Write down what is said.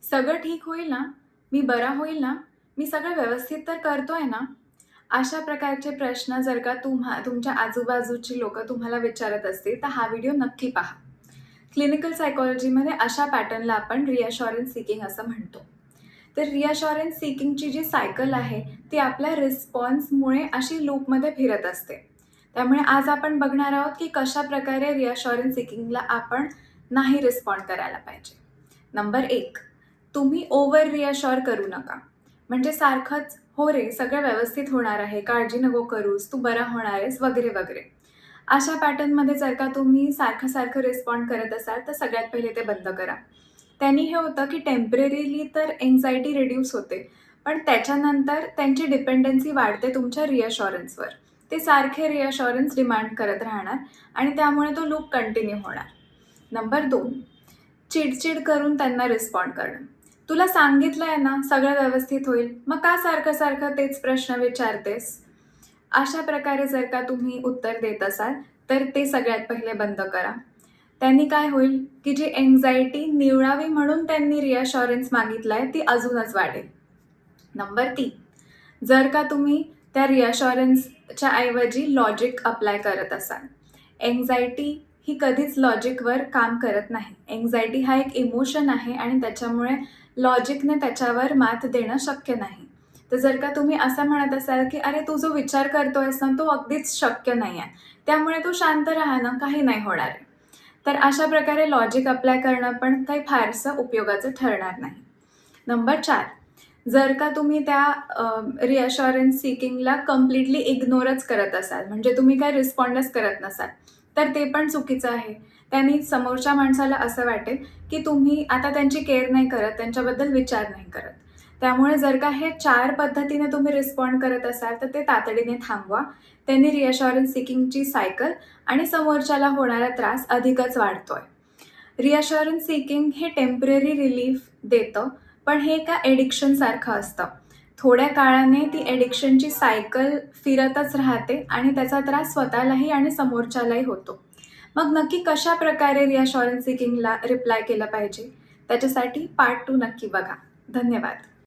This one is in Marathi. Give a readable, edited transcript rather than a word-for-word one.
सगळं ठीक होईल ना? मी बरा होईल ना? मी सगळं व्यवस्थित तर करतोय ना? अशा प्रकारचे प्रश्न जर का तुमच्या आजूबाजूची लोकं तुम्हाला विचारत असतील, तर हा व्हिडिओ नक्की पहा. क्लिनिकल सायकॉलॉजीमध्ये अशा पॅटर्नला आपण रिअशुरन्स सीकिंग असं म्हणतो. तर रिअशुरन्स सीकिंगची जी सायकल आहे, ती आपल्या रिस्पॉन्समुळे अशी लूपमध्ये फिरत असते. त्यामुळे आज आपण बघणार आहोत, की कशाप्रकारे रिअशुरन्स सीकिंगला आपण नाही रिस्पॉन्ड करायला पाहिजे. नंबर 1, तुम्ही ओव्हर रिअश्युअर करू नका. म्हणजे सारखंच, "हो रे, सगळं व्यवस्थित होणार आहे, काळजी नको करूस, तू बरा होणार आहेस" वगैरे, वगैरे. अशा पॅटर्नमध्ये जर का तुम्ही सारखं-सारखं रिस्पॉन्ड करत असाल, तर सगळ्यात पहिले ते बंद करा. त्यांनी हे होतं, की टेम्पररीली तर अँक्झायटी रिड्यूस होते, पण त्याच्यानंतर त्यांची डिपेंडन्सी वाढते तुमच्या रिअशुरन्सवर. ते सारखे रिअशुरन्स डिमांड करत राहणार आणि त्यामुळे तो लूप कंटिन्यू होणार. नंबर 2, चिड-चिड करून त्यांना रिस्पॉन्ड करणं. तुला सांगितलंय ना, सगळं व्यवस्थित होईल, मग का सारखं-सारखं तेच प्रश्न विचारतेस? अशा प्रकारे जर का तुम्ही उत्तर देत असाल, तर ते सगळ्यात पहिले बंद करा. त्यांनी काय होईल, की जी अँक्झायटी निवळावी म्हणून त्यांनी रिअशुरन्स मागितलाय, ती अजूनच वाढेल. नंबर 3, जर का तुम्ही त्या रिअशुरन्सच्या ऐवजी लॉजिक अप्लाय करत असाल. अँक्झायटी ही कधीच लॉजिकवर काम करत नाही. अँक्झायटी हा एक इमोशन आहे आणि त्याच्यामुळे लॉजिकने त्याच्यावर मात देणं शक्य नाही. तर जर का तुम्ही असं म्हणत असाल, की "अरे, तू जो विचार करतोयस ना, तो अगदीच शक्य नाही आहे. त्यामुळे तू शांत राहा ना, काही नाही होणार आहे." तर अशा प्रकारे लॉजिक अप्लाय करणं पण काही फारसं उपयोगाचं ठरणार नाही. नंबर 4, जर का तुम्ही त्या रिअशुरन्स सीकिंगला कंप्लीटली इग्नोरच करत असाल, म्हणजे तुम्ही काही रिस्पॉन्डच करत नसाल, तर ते पण चुकीचं आहे. त्यांनी समोरच्या माणसाला असं वाटेल, की तुम्ही आता त्यांची केअर नाही करत, त्यांच्याबद्दल विचार नाही करत. त्यामुळे जर का हे 4 पद्धतीने तुम्ही रिस्पॉन्ड करत असाल, तर ते तातडीने थांबवा. त्यांनी रिअशुरन्स सीकिंगची सायकल आणि समोरच्याला होणारा त्रास अधिकच वाढतोय. रिअशुरन्स सीकिंग हे टेम्पररी रिलीफ देतं, पण हे एका ॲडिक्शनसारखं असतं. थोड्या काळाने ती ॲडिक्शनची सायकल फिरतच राहते आणि त्याचा त्रास स्वतःलाही आणि समोरच्यालाही होतो. मग नक्की कशाप्रकारे रिअशुरन्स सीकिंगला रिप्लाय केलं पाहिजे? त्याच्यासाठी पार्ट 2 नक्की बघा. धन्यवाद.